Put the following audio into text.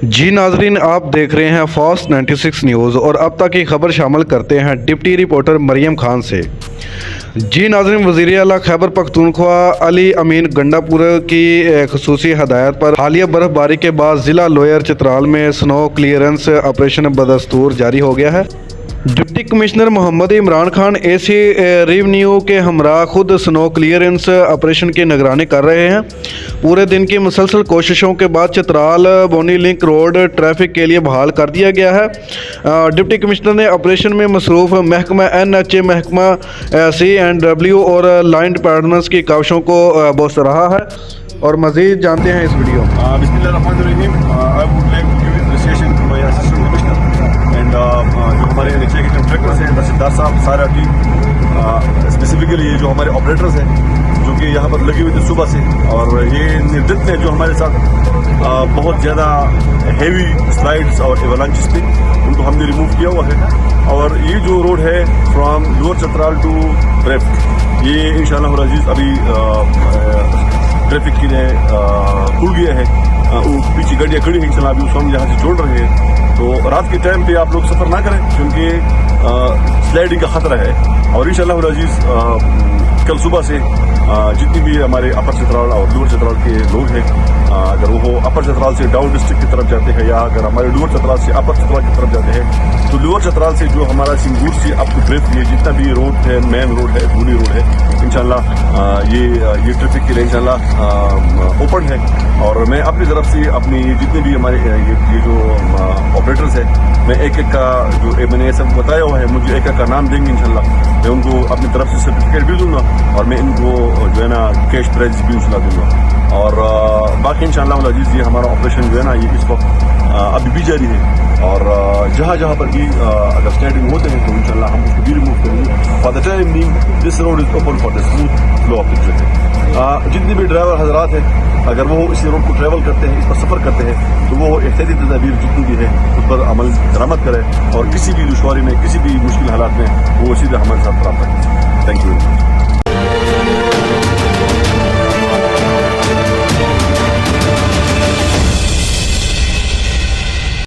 जी नाजरीन, आप देख रहे हैं फास्ट 96 न्यूज़ और अब तक की खबर शामिल करते हैं डिप्टी रिपोर्टर मरियम खान से। जी नाजरीन, वज़ीर आला खैबर पख्तूनख्वा अली अमीन गंडापुर की खसूसी हदायत पर हालिया बर्फबारी के बाद ज़िला लोअर चित्राल में स्नो क्लियरेंस ऑपरेशन बदस्तूर जारी हो गया है। Deputy commissioner Mohammad Imran Khan AC revenue के हमरा खुद स्नो क्लियरेंस ऑपरेशन की निगरानी कर रहे हैं। पूरे दिन की मुसलसल कोशिशों के बाद चित्राल बोनी लिंक रोड ट्रैफिक के लिए बहाल कर दिया गया है। डिप्टी कमिश्नर ने ऑपरेशन में मसरूफ़ महकमा NHA, महकमा C&W और लाइन डिपार्टमेंट्स की काविशों को सराहा है। और मज़ीद जानते हैं इस वीडियो में। जो हमारे नीचे के कंट्रैक्टर्स हैं, तहसीलदार साहब, सारा टीम, स्पेसिफिकली ये जो हमारे ऑपरेटर्स हैं जो कि यहाँ पर लगे हुए थे सुबह से, और ये निर्दिष्ट हैं जो हमारे साथ बहुत ज़्यादा हेवी स्लाइड्स और एवलांचेस थे, उनको हमने रिमूव किया हुआ है। और ये जो रोड है फ्रॉम लोअर चतराल टू ब्रेफ्ट, ये इंशाअल्लाह अजीज अभी ट्रैफिक के लिए खुल गया है। वो पीछे गाड़ियाँ खड़ी हैं, इंशाअल्लाह अभी उसको हम यहाँ से छोड़ रहे हैं। तो रात के टाइम पे आप लोग सफ़र ना करें क्योंकि स्लाइडिंग का ख़तरा है। और इंशाअल्लाह अजीज कल सुबह से जितनी भी हमारे अपर चतराल और लोअर चतराल के लोग हैं, अगर वो अपर चतराल से डाउन डिस्ट्रिक्ट की तरफ जाते हैं या अगर हमारे लोअर चतराल से अपर चतराल की तरफ जाते हैं, तो लोअर चतराल से जो हमारा सिंगूर से अप टू ब्रेफ्ट ये जितना भी रोड है, मेन रोड है, धूनी रोड है, इंशाअल्लाह ये ट्रैफिक के लिए इंशाअल्लाह ओपन है। और मैं अपनी तरफ से अपनी जितने भी हमारे ये जो ऑपरेटर्स हैं, मैं एक एक का जो मैंने ये सब बताया हुआ है, मुझे एक एक का नाम देंगे इंशाअल्लाह, मैं उनको अपनी तरफ से सर्टिफिकेट भी दूंगा और मैं इनको जो है ना कैश प्राइज भी इंशाअल्लाह दूंगा। और बाकी इंशाअल्लाह अजीज ये हमारा ऑपरेशन जो है ना ये इस वक्त अभी भी जारी है। और जहाँ जहाँ पर भी अगर स्टैंडिंग होते हैं तो इंशाअल्लाह हम उसको भी रिमूव करेंगे। For the time being this road is open for the smooth flow of the traffic. जितने भी ड्राइवर हजरात हैं, अगर वो इसी रोड को ट्रैवल करते हैं, इस पर सफ़र करते हैं, तो वो एहतियाती तदाबीर जितनी भी है उस पर अमल दरामद करें और किसी भी दुश्वारी में, किसी भी मुश्किल हालात में वो सीधे हमारे साथ रब्ता करें। Thank you.